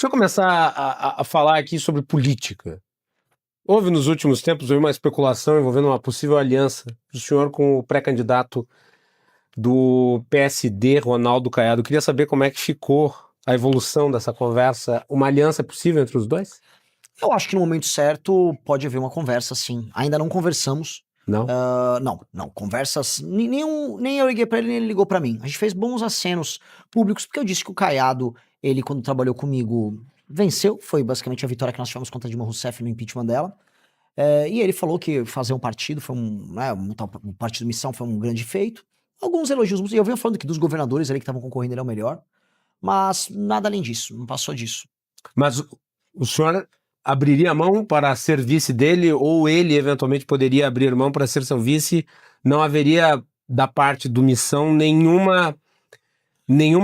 Deixa eu começar a falar aqui sobre política. Houve nos últimos tempos uma especulação envolvendo uma possível aliança do senhor com o pré-candidato do PSD, Ronaldo Caiado. Eu queria saber como é que ficou a evolução dessa conversa. Uma aliança é possível entre os dois? Eu acho que no momento certo pode haver uma conversa, sim. Ainda não conversamos. Não? Não. Conversas. Nem eu liguei pra ele, nem ele ligou pra mim. A gente fez bons acenos públicos, porque eu disse que o Caiado, ele, quando trabalhou comigo, venceu. Foi basicamente a vitória que nós tivemos contra a Dilma Rousseff no impeachment dela. E ele falou que fazer um partido foi um partido missão foi um grande feito. Alguns elogios. E eu venho falando que dos governadores ali que estavam concorrendo, ele é o melhor. Mas nada além disso, não passou disso. Mas o senhor abriria mão para ser vice dele ou ele eventualmente poderia abrir mão para ser seu vice? Não haveria da parte do Missão nenhuma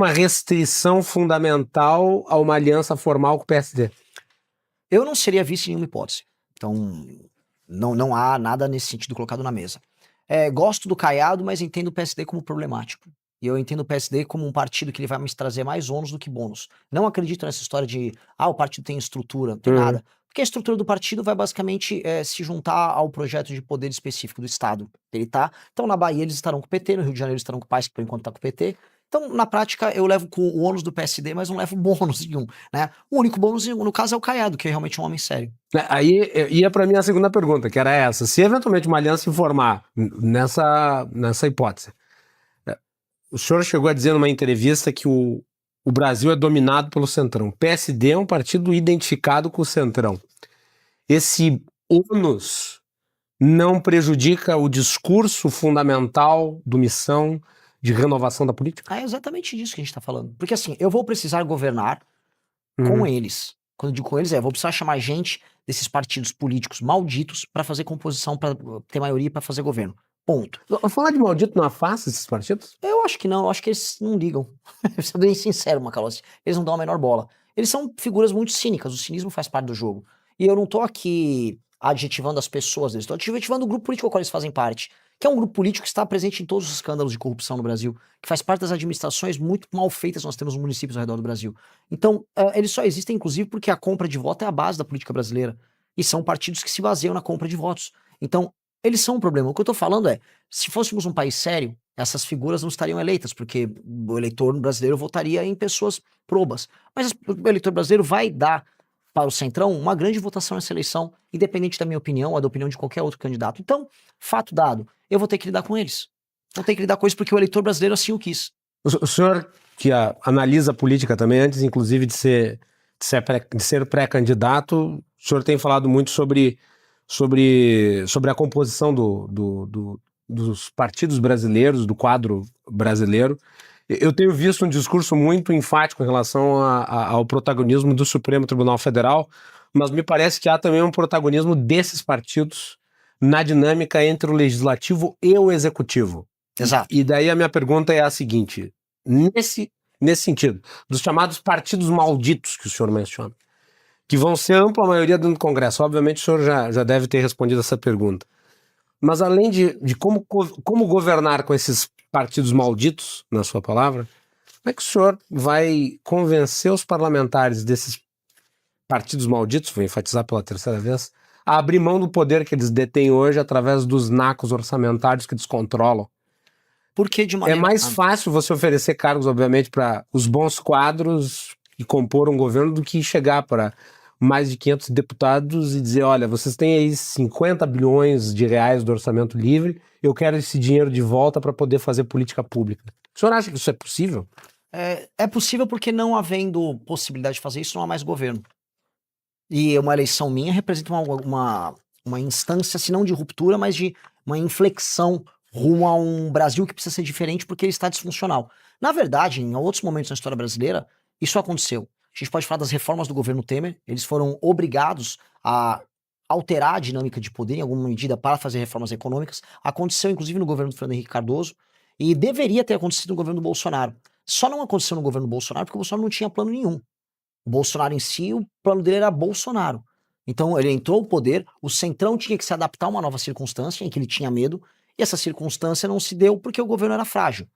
restrição fundamental a uma aliança formal com o PSD? Eu não seria vice em nenhuma hipótese. Então, não há nada nesse sentido colocado na mesa. Gosto do Caiado, mas entendo o PSD como problemático. E eu entendo o PSD como um partido que ele vai me trazer mais ônus do que bônus. Não acredito nessa história de, o partido tem estrutura, não tem nada. Porque a estrutura do partido vai basicamente se juntar ao projeto de poder específico do Estado. Ele tá. Então, na Bahia eles estarão com o PT, no Rio de Janeiro estarão com o PAS, que por enquanto tá com o PT. Então, na prática, eu levo com o ônus do PSD, mas não levo bônus nenhum, né? O único bônus, no caso, é o Caiado, que é realmente um homem sério. Aí ia para mim a segunda pergunta, que era essa. Se eventualmente uma aliança se formar nessa hipótese, o senhor chegou a dizer numa entrevista que o Brasil é dominado pelo Centrão. O PSD é um partido identificado com o Centrão. Esse ônus não prejudica o discurso fundamental do Missão de renovação da política? É exatamente disso que a gente tá falando. Porque assim, eu vou precisar governar com eles. Quando eu digo com eles, vou precisar chamar gente desses partidos políticos malditos pra fazer composição, pra ter maioria pra fazer governo. Ponto. Falar de maldito não afasta esses partidos? Eu acho que não, eu acho que eles não ligam. Sendo bem sincero, Macalossi, eles não dão a menor bola. Eles são figuras muito cínicas, o cinismo faz parte do jogo. E eu não tô aqui adjetivando as pessoas deles, tô adjetivando o grupo político ao qual eles fazem parte, que é um grupo político que está presente em todos os escândalos de corrupção no Brasil, que faz parte das administrações muito mal feitas que nós temos nos municípios ao redor do Brasil. Então, eles só existem, inclusive, porque a compra de voto é a base da política brasileira. E são partidos que se baseiam na compra de votos. Então, eles são um problema. O que eu tô falando é, se fôssemos um país sério, essas figuras não estariam eleitas, porque o eleitor brasileiro votaria em pessoas probas. Mas o eleitor brasileiro vai dar para o Centrão uma grande votação nessa eleição, independente da minha opinião ou da opinião de qualquer outro candidato. Então, fato dado, eu vou ter que lidar com eles. Vou ter que lidar com isso porque o eleitor brasileiro assim o quis. O senhor que analisa a política também, antes inclusive de ser pré-candidato, o senhor tem falado muito sobre a composição dos partidos brasileiros, do quadro brasileiro. Eu tenho visto um discurso muito enfático em relação ao protagonismo do Supremo Tribunal Federal, mas me parece que há também um protagonismo desses partidos na dinâmica entre o legislativo e o executivo. Exato. E daí a minha pergunta é a seguinte, nesse sentido, dos chamados partidos malditos que o senhor menciona, que vão ser ampla maioria dentro do Congresso. Obviamente o senhor já deve ter respondido essa pergunta. Mas além de como governar com esses partidos malditos, na sua palavra, como é que o senhor vai convencer os parlamentares desses partidos malditos, vou enfatizar pela terceira vez, a abrir mão do poder que eles detêm hoje através dos nacos orçamentários que eles controlam? Porque de maneira... É mais fácil você oferecer cargos, obviamente, para os bons quadros que compor um governo do que chegar para mais de 500 deputados e dizer, olha, vocês têm aí 50 bilhões de reais do orçamento livre, eu quero esse dinheiro de volta para poder fazer política pública. O senhor acha que isso é possível? É possível porque não havendo possibilidade de fazer isso, não há mais governo. E uma eleição minha representa uma instância, se não de ruptura, mas de uma inflexão rumo a um Brasil que precisa ser diferente porque ele está disfuncional. Na verdade, em outros momentos na história brasileira, isso aconteceu. A gente pode falar das reformas do governo Temer, eles foram obrigados a alterar a dinâmica de poder em alguma medida para fazer reformas econômicas. Aconteceu inclusive no governo do Fernando Henrique Cardoso e deveria ter acontecido no governo do Bolsonaro. Só não aconteceu no governo do Bolsonaro porque o Bolsonaro não tinha plano nenhum. O Bolsonaro em si, o plano dele era Bolsonaro. Então ele entrou no poder, o Centrão tinha que se adaptar a uma nova circunstância em que ele tinha medo, e essa circunstância não se deu porque o governo era frágil.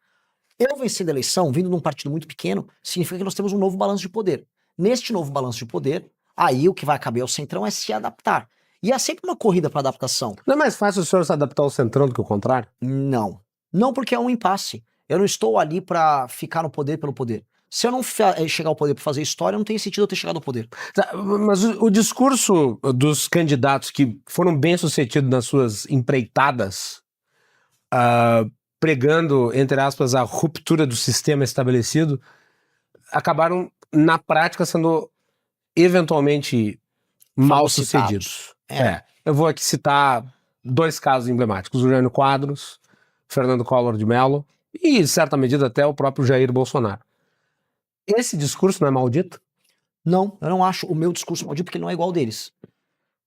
Eu vencer a eleição, vindo de um partido muito pequeno, significa que nós temos um novo balanço de poder. Neste novo balanço de poder, aí o que vai caber ao Centrão é se adaptar. E há sempre uma corrida para adaptação. Não é mais fácil o senhor se adaptar ao Centrão do que o contrário? Não. Não, porque é um impasse. Eu não estou ali para ficar no poder pelo poder. Se eu não chegar ao poder para fazer história, não tem sentido eu ter chegado ao poder. Mas o discurso dos candidatos que foram bem-sucedidos nas suas empreitadas, pregando, entre aspas, a ruptura do sistema estabelecido, acabaram, na prática, sendo eventualmente mal-sucedidos. Eu vou aqui citar 2 casos emblemáticos: o Jânio Quadros, Fernando Collor de Mello e, em certa medida, até o próprio Jair Bolsonaro. Esse discurso não é maldito? Não, eu não acho o meu discurso maldito porque ele não é igual ao deles.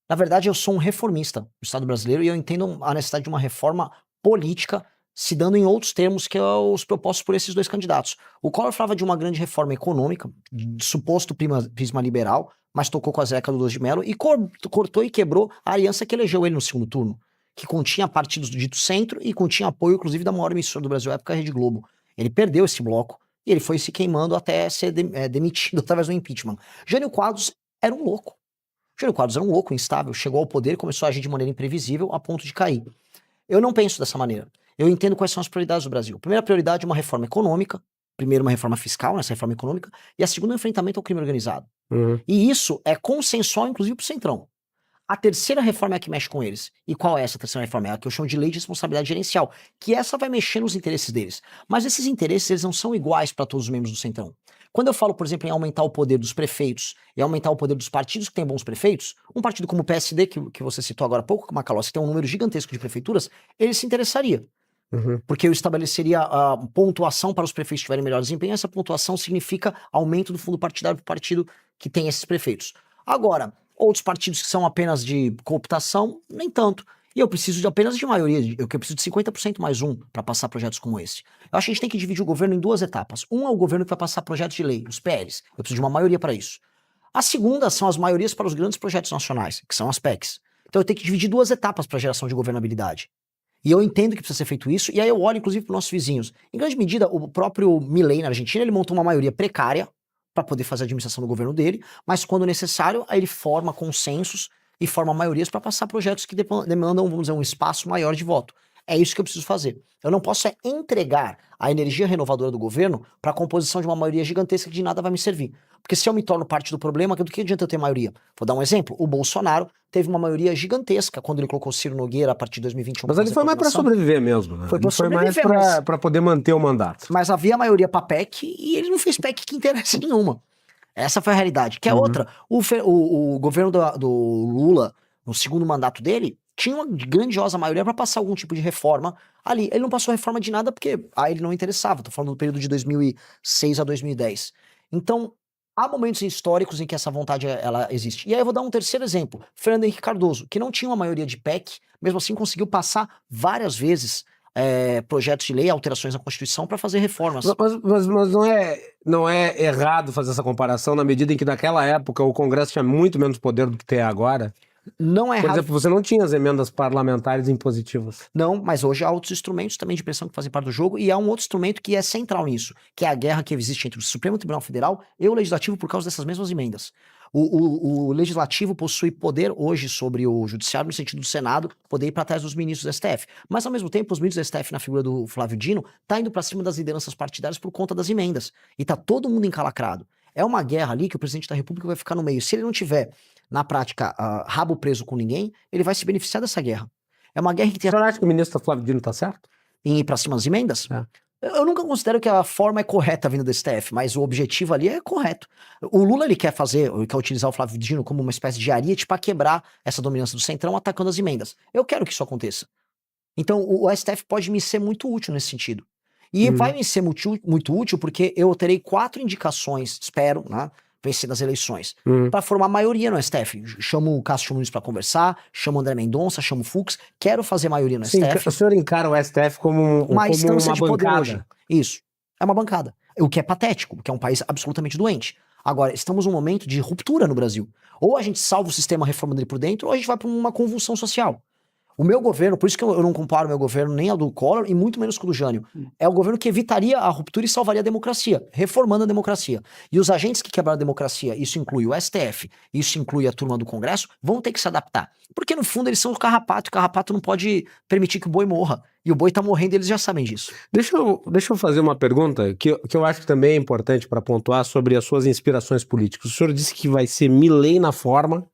Na verdade, eu sou um reformista do Estado brasileiro e eu entendo a necessidade de uma reforma política se dando em outros termos que os propostos por esses 2 candidatos. O Collor falava de uma grande reforma econômica, de suposto prisma liberal, mas tocou com a Zeca do 2 de Mello e cortou e quebrou a aliança que elegeu ele no segundo turno, que continha partidos do dito centro e continha apoio, inclusive, da maior emissora do Brasil, à época, a Rede Globo. Ele perdeu esse bloco e ele foi se queimando até ser demitido através do impeachment. Jânio Quadros era um louco. Jânio Quadros era um louco, instável, chegou ao poder e começou a agir de maneira imprevisível a ponto de cair. Eu não penso dessa maneira. Eu entendo quais são as prioridades do Brasil. A primeira prioridade é uma reforma econômica, primeiro uma reforma fiscal, nessa reforma econômica, e a segunda é o enfrentamento ao crime organizado. E isso é consensual, inclusive, pro Centrão. A terceira reforma é a que mexe com eles. E qual é essa terceira reforma? É a que eu chamo de lei de responsabilidade gerencial, que essa vai mexer nos interesses deles. Mas esses interesses, eles não são iguais para todos os membros do Centrão. Quando eu falo, por exemplo, em aumentar o poder dos prefeitos e aumentar o poder dos partidos que têm bons prefeitos, um partido como o PSD, que você citou agora há pouco, Macalossi, que tem um número gigantesco de prefeituras, ele se interessaria. Porque eu estabeleceria a pontuação para os prefeitos que tiverem melhor desempenho. Essa pontuação significa aumento do fundo partidário do partido que tem esses prefeitos. Agora, outros partidos que são apenas de cooptação, nem tanto. E eu preciso de apenas de maioria, eu preciso de 50% mais 1 para passar projetos como esse. Eu acho que a gente tem que dividir o governo em 2 etapas. Um é o governo que vai passar projetos de lei, os PLs. Eu preciso de uma maioria para isso. A segunda são as maiorias para os grandes projetos nacionais, que são as PECs. Então eu tenho que dividir 2 etapas para a geração de governabilidade. E eu entendo que precisa ser feito isso, e aí eu olho, inclusive, para os nossos vizinhos. Em grande medida, o próprio Milei, na Argentina, ele montou uma maioria precária para poder fazer a administração do governo dele, mas quando necessário, aí ele forma consensos e forma maiorias para passar projetos que demandam, vamos dizer, um espaço maior de voto. É isso que eu preciso fazer. Eu não posso entregar a energia renovadora do governo para a composição de uma maioria gigantesca que de nada vai me servir. Porque se eu me torno parte do problema, do que adianta eu ter maioria? Vou dar um exemplo. O Bolsonaro teve uma maioria gigantesca quando ele colocou Ciro Nogueira a partir de 2021. Mas ele foi mais para sobreviver mesmo, né? Foi para sobreviver, mais para poder manter o mandato. Mas havia maioria para PEC e ele não fez PEC que interessa nenhuma. Essa foi a realidade. Que é outra. O governo do Lula, no segundo mandato dele, tinha uma grandiosa maioria para passar algum tipo de reforma ali. Ele não passou reforma de nada porque ele não interessava. Tô falando do período de 2006 a 2010. Então, há momentos históricos em que essa vontade ela existe. E aí eu vou dar um terceiro exemplo. Fernando Henrique Cardoso, que não tinha uma maioria de PEC, mesmo assim conseguiu passar várias vezes projetos de lei, alterações na Constituição para fazer reformas. Mas não é errado fazer essa comparação na medida em que naquela época o Congresso tinha muito menos poder do que tem agora? Não é errado. Por exemplo, você não tinha as emendas parlamentares impositivas. Não, mas hoje há outros instrumentos também de pressão que fazem parte do jogo e há um outro instrumento que é central nisso, que é a guerra que existe entre o Supremo Tribunal Federal e o Legislativo por causa dessas mesmas emendas. O Legislativo possui poder hoje sobre o Judiciário no sentido do Senado poder ir para trás dos ministros do STF, mas ao mesmo tempo os ministros do STF na figura do Flávio Dino tá indo para cima das lideranças partidárias por conta das emendas e tá todo mundo encalacrado. É uma guerra ali que o presidente da República vai ficar no meio. Se ele não tiver, na prática, rabo preso com ninguém, ele vai se beneficiar dessa guerra. É uma guerra que tem... Você acha que o ministro Flávio Dino tá certo? Em ir pra cima das emendas? Eu nunca considero que a forma é correta vindo do STF, mas o objetivo ali é correto. O Lula, ele quer utilizar o Flávio Dino como uma espécie de ariete para quebrar essa dominância do Centrão atacando as emendas. Eu quero que isso aconteça. Então, o STF pode me ser muito útil nesse sentido. E vai me ser muito útil porque eu terei 4 indicações, espero, né, vencer das eleições, para formar maioria no STF. Chamo o Cássio Nunes para conversar, chamo o André Mendonça, chamo o Fux, quero fazer maioria no STF. O senhor encara o STF como uma instância de poder bancada. hoje. Isso, é uma bancada. O que é patético, porque é um país absolutamente doente. Agora, estamos num momento de ruptura no Brasil. Ou a gente salva o sistema reformando ele por dentro, ou a gente vai para uma convulsão social. O meu governo, por isso que eu não comparo o meu governo nem ao do Collor e muito menos com o do Jânio. É o governo que evitaria a ruptura e salvaria a democracia, reformando a democracia. E os agentes que quebraram a democracia, isso inclui o STF, isso inclui a turma do Congresso, vão ter que se adaptar. Porque no fundo eles são o carrapato, e o carrapato não pode permitir que o boi morra. E o boi tá morrendo e eles já sabem disso. Deixa eu fazer uma pergunta que eu acho que também é importante para pontuar sobre as suas inspirações políticas. O senhor disse que vai ser Milei na forma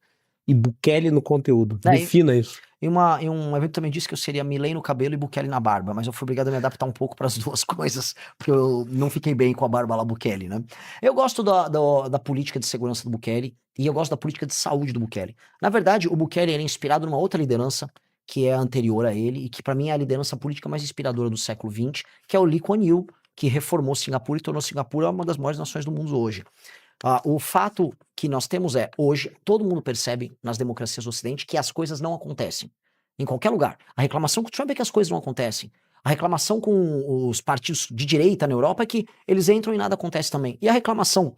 e Bukele no conteúdo. Daí- Defina isso. Em um evento também disse que eu seria Milei no cabelo e Bukele na barba, mas eu fui obrigado a me adaptar um pouco para as duas coisas, porque eu não fiquei bem com a barba lá Bukele, né? Eu gosto da política de segurança do Bukele e eu gosto da política de saúde do Bukele. Na verdade, o Bukele ele é inspirado numa outra liderança que é anterior a ele e que para mim é a liderança política mais inspiradora do século XX, que é o Lee Kuan Yew, que reformou Singapura e tornou Singapura uma das maiores nações do mundo hoje. O fato que nós temos hoje, todo mundo percebe nas democracias do Ocidente que as coisas não acontecem. Em qualquer lugar. A reclamação com o Trump é que as coisas não acontecem. A reclamação com os partidos de direita na Europa é que eles entram e nada acontece também. E a reclamação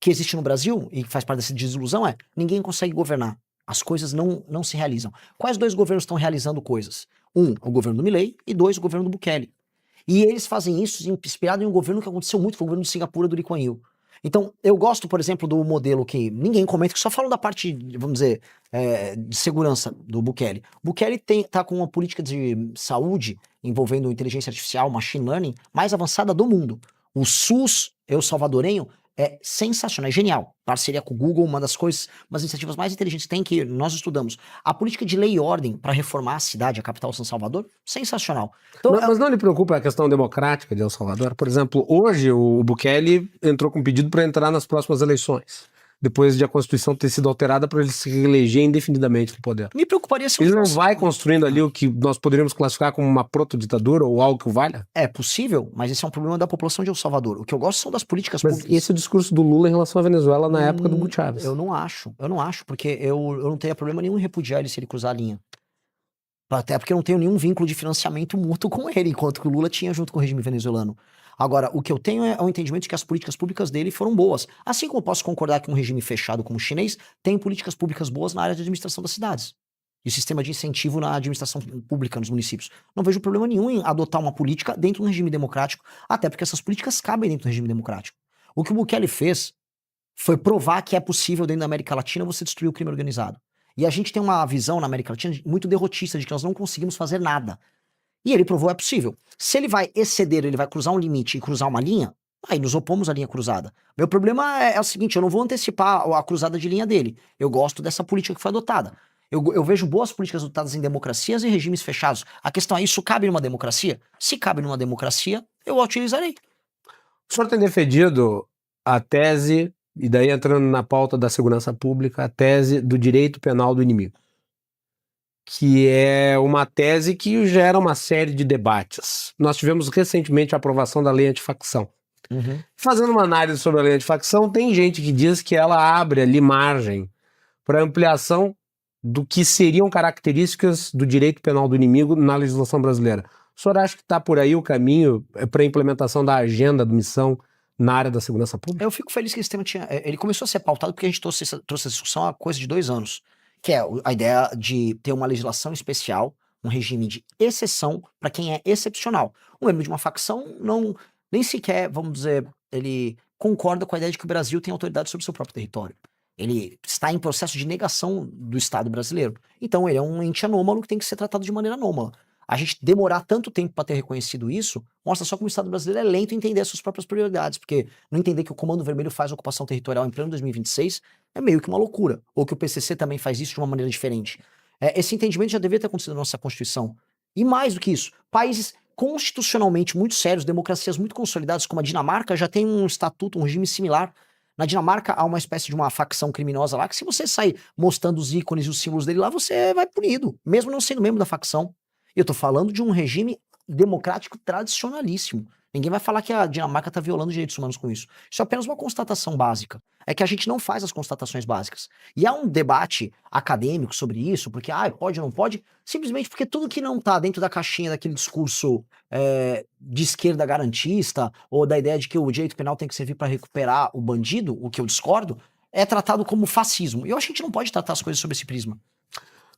que existe no Brasil, e faz parte dessa desilusão, é ninguém consegue governar. As coisas não se realizam. Quais dois governos estão realizando coisas? Um, o governo do Milei, e dois, o governo do Bukele. E eles fazem isso inspirado em um governo que aconteceu muito, foi o governo de Singapura do Lee Kuan Yew. Então, eu gosto, por exemplo, do modelo que ninguém comenta, que só falam da parte, vamos dizer, de segurança do Bukele. Bukele tá com uma política de saúde envolvendo inteligência artificial, machine learning, mais avançada do mundo. O SUS, eu salvadorenho, é sensacional, é genial. Parceria com o Google, uma das iniciativas mais inteligentes que tem, que nós estudamos. A política de lei e ordem para reformar a cidade, a capital São Salvador, sensacional. Então, Mas não lhe preocupa a questão democrática de El Salvador? Por exemplo, hoje o Bukele entrou com um pedido para entrar nas próximas eleições, depois de a Constituição ter sido alterada para ele se reeleger indefinidamente no poder. me preocuparia se Ele não vai construindo ali o que nós poderíamos classificar como uma proto-ditadura ou algo que o valha? É possível, mas esse é um problema da população de El Salvador. O que eu gosto são das políticas Mas públicas. esse é o discurso do Lula em relação à Venezuela na época do Hugo Chávez. Eu não acho, porque eu não teria problema nenhum em repudiar ele se ele cruzar a linha. Até porque eu não tenho nenhum vínculo de financiamento mútuo com ele, enquanto que o Lula tinha junto com o regime venezuelano. Agora, o que eu tenho é o entendimento de que as políticas públicas dele foram boas. Assim como eu posso concordar que um regime fechado como o chinês tem políticas públicas boas na área de administração das cidades. E o sistema de incentivo na administração pública nos municípios. Não vejo problema nenhum em adotar uma política dentro de um regime democrático, até porque essas políticas cabem dentro do regime democrático. O que o Bukele fez foi provar que é possível dentro da América Latina você destruir o crime organizado. E a gente tem uma visão na América Latina muito derrotista de que nós não conseguimos fazer nada. E ele provou é possível. Se ele vai exceder, ele vai cruzar um limite e cruzar uma linha, aí nos opomos à linha cruzada. Meu problema é o seguinte, eu não vou antecipar a cruzada de linha dele. Eu gosto dessa política que foi adotada. Eu vejo boas políticas adotadas em democracias e regimes fechados. A questão é, isso cabe numa democracia? Se cabe numa democracia, eu a utilizarei. O senhor tem defendido a tese, e daí entrando na pauta da segurança pública, a tese do direito penal do inimigo, que é uma tese que gera uma série de debates. Nós tivemos recentemente a aprovação da lei antifacção. Fazendo uma análise sobre a lei antifacção, tem gente que diz que ela abre ali margem para ampliação do que seriam características do direito penal do inimigo na legislação brasileira. O senhor acha que está por aí o caminho para a implementação da agenda de missão na área da segurança pública? Eu fico feliz que esse tema ele começou a ser pautado porque a gente trouxe essa discussão há coisa de 2 anos, que é a ideia de ter uma legislação especial, um regime de exceção para quem é excepcional. Um membro de uma facção nem sequer, vamos dizer, ele concorda com a ideia de que o Brasil tem autoridade sobre o seu próprio território. Ele está em processo de negação do Estado brasileiro. Então ele é um ente anômalo que tem que ser tratado de maneira anômala. A gente demorar tanto tempo para ter reconhecido isso, mostra só como o Estado brasileiro é lento em entender as suas próprias prioridades, porque não entender que o Comando Vermelho faz ocupação territorial em pleno 2026 é meio que uma loucura, ou que o PCC também faz isso de uma maneira diferente. Esse entendimento já deveria ter acontecido na nossa Constituição. E mais do que isso, países constitucionalmente muito sérios, democracias muito consolidadas, como a Dinamarca, já tem um estatuto, um regime similar. Na Dinamarca há uma espécie de uma facção criminosa lá, que se você sair mostrando os ícones e os símbolos dele lá, você vai punido, mesmo não sendo membro da facção. Eu tô falando de um regime democrático tradicionalíssimo. Ninguém vai falar que a Dinamarca tá violando os direitos humanos com isso. Isso é apenas uma constatação básica. É que a gente não faz as constatações básicas. E há um debate acadêmico sobre isso, porque pode ou não pode, simplesmente porque tudo que não tá dentro da caixinha daquele discurso de esquerda garantista, ou da ideia de que o direito penal tem que servir para recuperar o bandido, o que eu discordo, é tratado como fascismo. E eu acho que a gente não pode tratar as coisas sob esse prisma.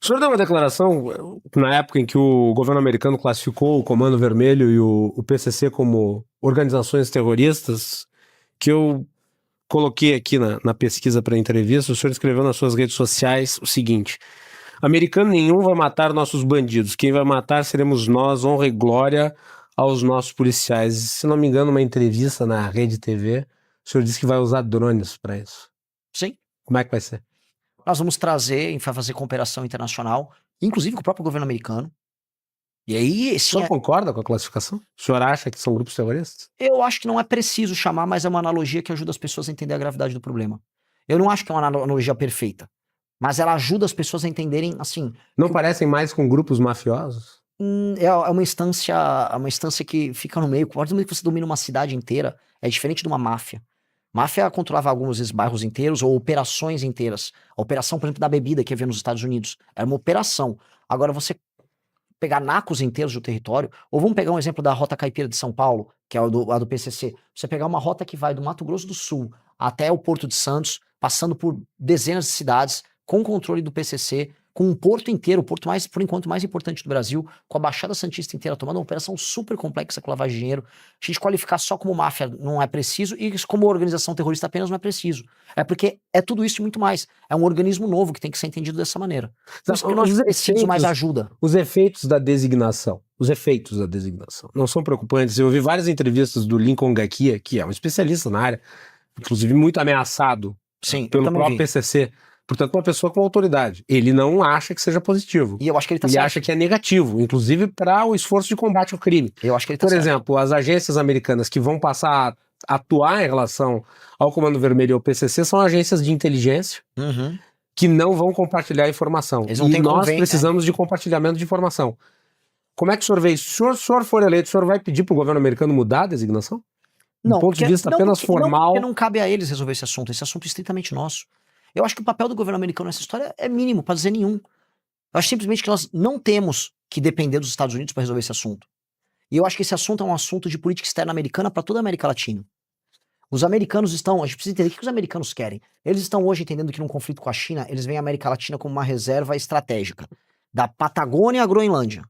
O senhor deu uma declaração na época em que o governo americano classificou o Comando Vermelho e o PCC como organizações terroristas, que eu coloquei aqui na pesquisa para entrevista. O senhor escreveu nas suas redes sociais o seguinte: americano nenhum vai matar nossos bandidos, quem vai matar seremos nós, honra e glória aos nossos policiais. Se não me engano, uma entrevista na Rede TV, o senhor disse que vai usar drones para isso. Sim. Como é que vai ser? Nós vamos trazer, vai fazer cooperação internacional, inclusive com o próprio governo americano. E aí, O sim, senhor concorda com a classificação? O senhor acha que são grupos terroristas? eu acho que não é preciso chamar, mas é uma analogia que ajuda as pessoas a entender a gravidade do problema. Eu não acho que é uma analogia perfeita, mas ela ajuda as pessoas a entenderem, assim, Não parecem mais com grupos mafiosos? é uma instância que fica no meio. A partir do momento que você domina uma cidade inteira, é diferente de uma máfia. Máfia controlava alguns vezes bairros inteiros ou operações inteiras. A operação, por exemplo, da bebida que havia nos Estados Unidos. Era uma operação. Agora, você pegar nacos inteiros do território, ou vamos pegar um exemplo da Rota Caipira de São Paulo, que é a do PCC. Você pegar uma rota que vai do Mato Grosso do Sul até o Porto de Santos, passando por dezenas de cidades, com controle do PCC, com um porto inteiro, o porto mais, por enquanto, mais importante do Brasil, com a Baixada Santista inteira tomando uma operação super complexa com lavagem de dinheiro. A gente qualificar só como máfia não é preciso, e como organização terrorista apenas não é preciso. É porque é tudo isso e muito mais. É um organismo novo que tem que ser entendido dessa maneira. Por isso que nós precisamos mais ajuda. Os efeitos da designação. Os efeitos da designação não são preocupantes. Eu ouvi várias entrevistas do Lincoln Gakia, que é um especialista na área, inclusive muito ameaçado Sim, pelo próprio PCC. Portanto, uma pessoa com autoridade. Ele não acha que seja positivo. E eu acho que ele tá Ele certo. acha que é negativo, inclusive para o esforço de combate ao crime. Eu acho que ele tá Por certo. exemplo, as agências americanas que vão passar a atuar em relação ao Comando Vermelho e ao PCC são agências de inteligência Uhum. que não vão compartilhar informação. Eles não E têm nós convênio, precisamos de compartilhamento de informação. Como é que o senhor vê isso? Se o senhor for eleito, o senhor vai pedir para o governo americano mudar a designação? Não, Do ponto de vista apenas formal. porque não cabe a eles resolver esse assunto é estritamente nosso. Eu acho que o papel do governo americano nessa história é mínimo, para dizer nenhum. Eu acho simplesmente que nós não temos que depender dos Estados Unidos para resolver esse assunto. E eu acho que esse assunto é um assunto de política externa americana para toda a América Latina. Os americanos estão, a gente precisa entender o que os americanos querem. Eles estão hoje entendendo que num conflito com a China, eles veem a América Latina como uma reserva estratégica. Da Patagônia à Groenlândia.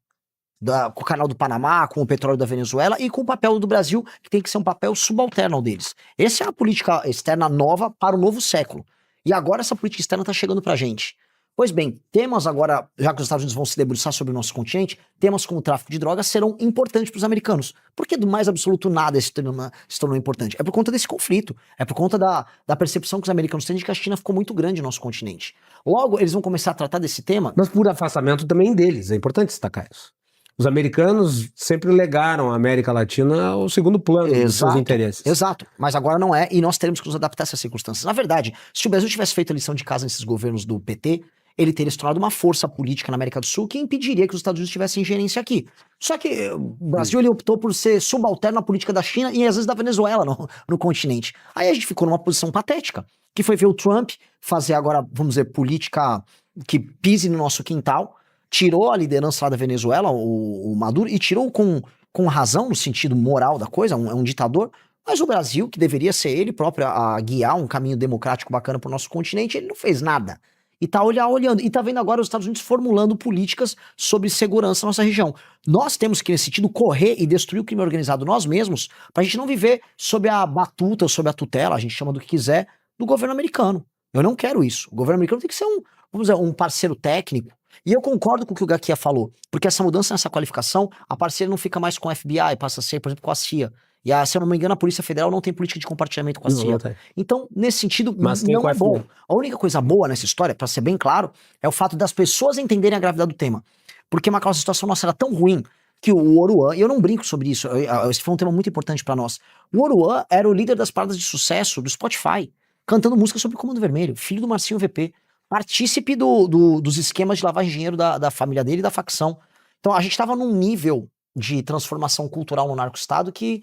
Com o canal do Panamá, com o petróleo da Venezuela e com o papel do Brasil, que tem que ser um papel subalterno ao deles. Essa é a política externa nova para o novo século. E agora essa política externa está chegando pra gente. Pois bem, temas agora, já que os Estados Unidos vão se debruçar sobre o nosso continente, temas como o tráfico de drogas serão importantes para os americanos. Porque do mais absoluto nada se tornou importante. É por conta desse conflito. É por conta da percepção que os americanos têm de que a China ficou muito grande no nosso continente. Logo, eles vão começar a tratar desse tema. Mas por afastamento também deles. É importante destacar isso. Os americanos sempre legaram a América Latina ao segundo plano dos seus interesses. Exato, mas agora não é, e nós teremos que nos adaptar a essas circunstâncias. Na verdade, se o Brasil tivesse feito a lição de casa nesses governos do PT, ele teria se tornado uma força política na América do Sul que impediria que os Estados Unidos tivessem ingerência aqui. Só que o Brasil ele optou por ser subalterno à política da China e às vezes da Venezuela no continente. Aí a gente ficou numa posição patética, que foi ver o Trump fazer agora, vamos dizer, política que pise no nosso quintal, tirou a liderança lá da Venezuela, o Maduro, e tirou com razão, no sentido moral da coisa, é um ditador, mas o Brasil, que deveria ser ele próprio a guiar um caminho democrático bacana pro nosso continente, ele não fez nada. E tá olhando, e tá vendo agora os Estados Unidos formulando políticas sobre segurança na nossa região. Nós temos que, nesse sentido, correr e destruir o crime organizado nós mesmos, pra gente não viver sob a batuta, sob a tutela, a gente chama do que quiser, do governo americano. Eu não quero isso. O governo americano tem que ser vamos dizer, um parceiro técnico. E eu concordo com o que o Gakia falou, porque essa mudança nessa qualificação, a parceria não fica mais com o FBI, passa a ser, por exemplo, com a CIA. E se eu não me engano, a Polícia Federal não tem política de compartilhamento com a CIA. Então, nesse sentido, mas não é bom. A única coisa boa nessa história, pra ser bem claro, é o fato das pessoas entenderem a gravidade do tema. Porque a situação nossa era tão ruim que o Oruan, e eu não brinco sobre isso, esse foi um tema muito importante pra nós. O Oruan era o líder das paradas de sucesso do Spotify, cantando música sobre o Comando Vermelho, filho do Marcinho VP. Partícipe dos esquemas de lavagem de dinheiro da família dele e da facção. Então a gente estava num nível de transformação cultural no narco-estado que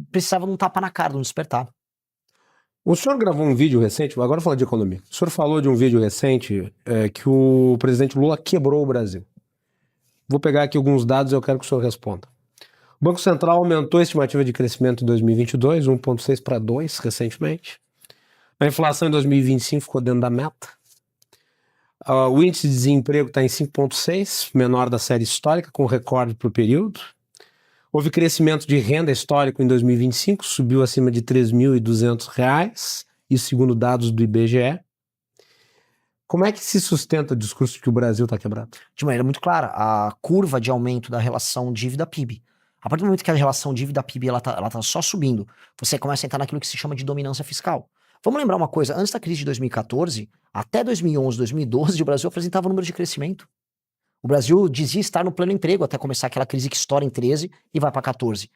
precisava de um tapa na cara, de um despertar. O senhor gravou um vídeo recente, agora falando de economia, o senhor falou de um vídeo recente que o presidente Lula quebrou o Brasil. Vou pegar aqui alguns dados e eu quero que o senhor responda. O Banco Central aumentou a estimativa de crescimento em 2022, 1,6 para 2 recentemente. A inflação em 2025 ficou dentro da meta. O índice de desemprego está em 5,6, menor da série histórica, com recorde para o período. Houve crescimento de renda histórico em 2025, subiu acima de R$ 3.200, isso segundo dados do IBGE. Como é que se sustenta o discurso de que o Brasil está quebrado? De maneira muito clara, a curva de aumento da relação dívida-PIB. A partir do momento que a relação dívida-PIB ela tá só subindo, você começa a entrar naquilo que se chama de dominância fiscal. Vamos lembrar uma coisa, antes da crise de 2014, até 2011, 2012, o Brasil apresentava número de crescimento. O Brasil dizia estar no pleno emprego até começar aquela crise que estoura em 13 e vai para 14.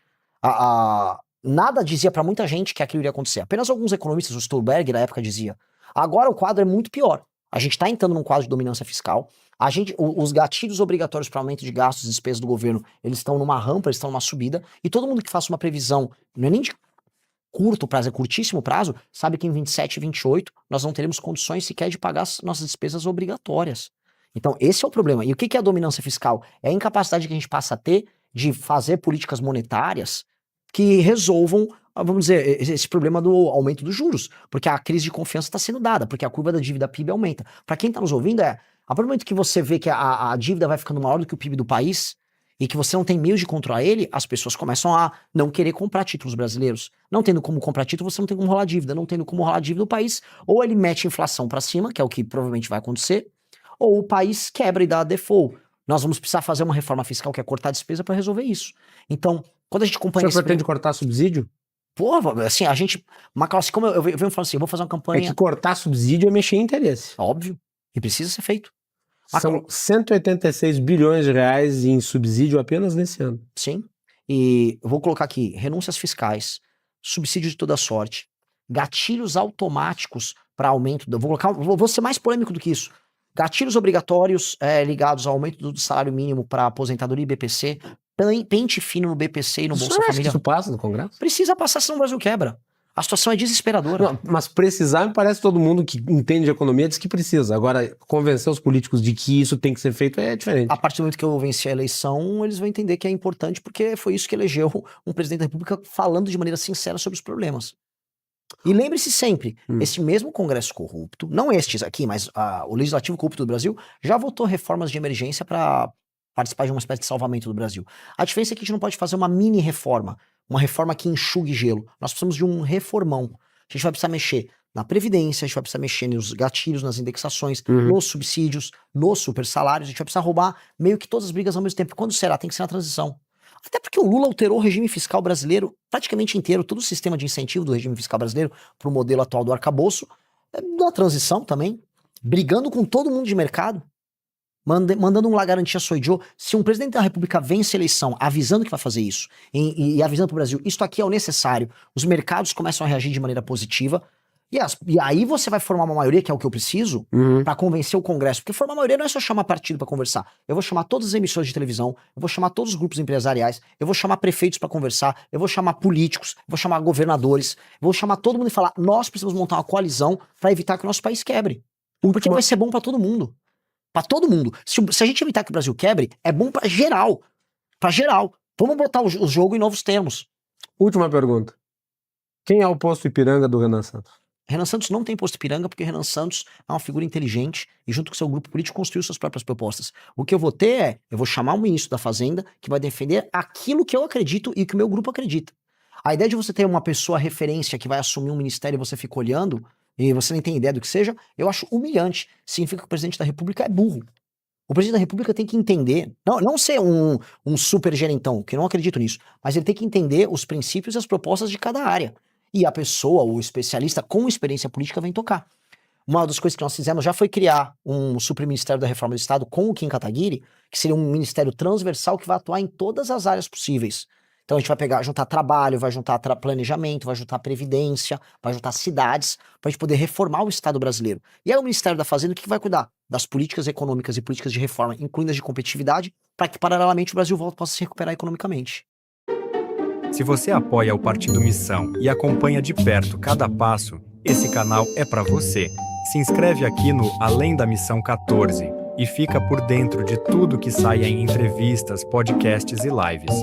Nada dizia para muita gente que aquilo iria acontecer. Apenas alguns economistas, o Stolberg na época dizia. Agora o quadro é muito pior. A gente está entrando num quadro de dominância fiscal. Os gatilhos obrigatórios para aumento de gastos e despesas do governo, eles estão numa rampa, eles estão numa subida. E todo mundo que faça uma previsão, não é nem de curto prazo, é curtíssimo prazo, sabe que em 27 e 28 nós não teremos condições sequer de pagar as nossas despesas obrigatórias. Então, esse é o problema. E o que é a dominância fiscal? É a incapacidade que a gente passa a ter de fazer políticas monetárias que resolvam, vamos dizer, esse problema do aumento dos juros. Porque a crise de confiança está sendo dada, porque a curva da dívida PIB aumenta. Para quem está nos ouvindo, a partir do momento que você vê que a dívida vai ficando maior do que o PIB do país e que você não tem meios de controlar ele, as pessoas começam a não querer comprar títulos brasileiros. Não tendo como comprar título, você não tem como rolar dívida. Não tendo como rolar dívida, o país ou ele mete a inflação para cima, que é o que provavelmente vai acontecer, ou o país quebra e dá default. Nós vamos precisar fazer uma reforma fiscal que é cortar despesa para resolver isso. Então, quando a gente acompanha... O senhor pretende cortar subsídio? Pô, assim, a gente... Macalossi, como eu venho falando assim, eu vou fazer uma campanha... É que cortar subsídio é mexer em interesse. Óbvio. E precisa ser feito. São 186 bilhões de reais em subsídio apenas nesse ano. Sim. E eu vou colocar aqui, renúncias fiscais, subsídio de toda sorte, gatilhos automáticos para aumento... Vou ser mais polêmico do que isso. Gatilhos obrigatórios ligados ao aumento do salário mínimo para aposentadoria e BPC, pente fino no BPC e no Bolsa Família. Que isso passa no Congresso? Precisa passar, senão o Brasil quebra. A situação é desesperadora. Não, mas precisar, me parece todo mundo que entende de economia diz que precisa. Agora, convencer os políticos de que isso tem que ser feito é diferente. A partir do momento que eu venci a eleição, eles vão entender que é importante, porque foi isso que elegeu um presidente da República falando de maneira sincera sobre os problemas. E lembre-se sempre, esse mesmo Congresso corrupto, não estes aqui, mas o Legislativo corrupto do Brasil, já votou reformas de emergência para participar de uma espécie de salvamento do Brasil. A diferença é que a gente não pode fazer uma mini reforma, uma reforma que enxugue gelo. Nós precisamos de um reformão. A gente vai precisar mexer na Previdência, a gente vai precisar mexer nos gatilhos, nas indexações, nos subsídios, nos super salários, a gente vai precisar roubar meio que todas as brigas ao mesmo tempo. Quando será? Tem que ser na transição. Até porque o Lula alterou o regime fiscal brasileiro praticamente inteiro, todo o sistema de incentivo do regime fiscal brasileiro para o modelo atual do arcabouço, na transição também, brigando com todo mundo de mercado, mandando um lá garantia soidiô. Se um presidente da República vence a eleição avisando que vai fazer isso e avisando para o Brasil, isto aqui é o necessário, os mercados começam a reagir de maneira positiva, e aí você vai formar uma maioria, que é o que eu preciso, para convencer o Congresso. Porque formar maioria não é só chamar partido para conversar. Eu vou chamar todas as emissoras de televisão, eu vou chamar todos os grupos empresariais, eu vou chamar prefeitos para conversar, eu vou chamar políticos, eu vou chamar governadores, eu vou chamar todo mundo e falar, nós precisamos montar uma coalizão para evitar que o nosso país quebre. Porque vai ser bom para todo mundo. Para todo mundo. Se a gente evitar que o Brasil quebre, é bom para geral. Para geral. Vamos botar o jogo em novos termos. Última pergunta. Quem é o posto Ipiranga do Renan Santos? Renan Santos não tem posto Ipiranga porque Renan Santos é uma figura inteligente e junto com seu grupo político construiu suas próprias propostas. O que eu vou ter eu vou chamar um ministro da Fazenda que vai defender aquilo que eu acredito e que o meu grupo acredita. A ideia de você ter uma pessoa referência que vai assumir um ministério e você fica olhando e você nem tem ideia do que seja, eu acho humilhante. Significa que o presidente da República é burro. O presidente da República tem que entender, não ser um super gerentão, que eu não acredito nisso, mas ele tem que entender os princípios e as propostas de cada área. E a pessoa, o especialista com experiência política vem tocar. Uma das coisas que nós fizemos já foi criar um Superministério da Reforma do Estado com o Kim Kataguiri, que seria um ministério transversal que vai atuar em todas as áreas possíveis. Então a gente vai juntar trabalho, vai juntar planejamento, vai juntar previdência, vai juntar cidades, para a gente poder reformar o Estado brasileiro. E aí o Ministério da Fazenda, o que vai cuidar? Das políticas econômicas e políticas de reforma, incluindo as de competitividade, para que paralelamente o Brasil possa se recuperar economicamente. Se você apoia o Partido Missão e acompanha de perto cada passo, esse canal é para você. Se inscreve aqui no Além da Missão 14 e fica por dentro de tudo que sai em entrevistas, podcasts e lives.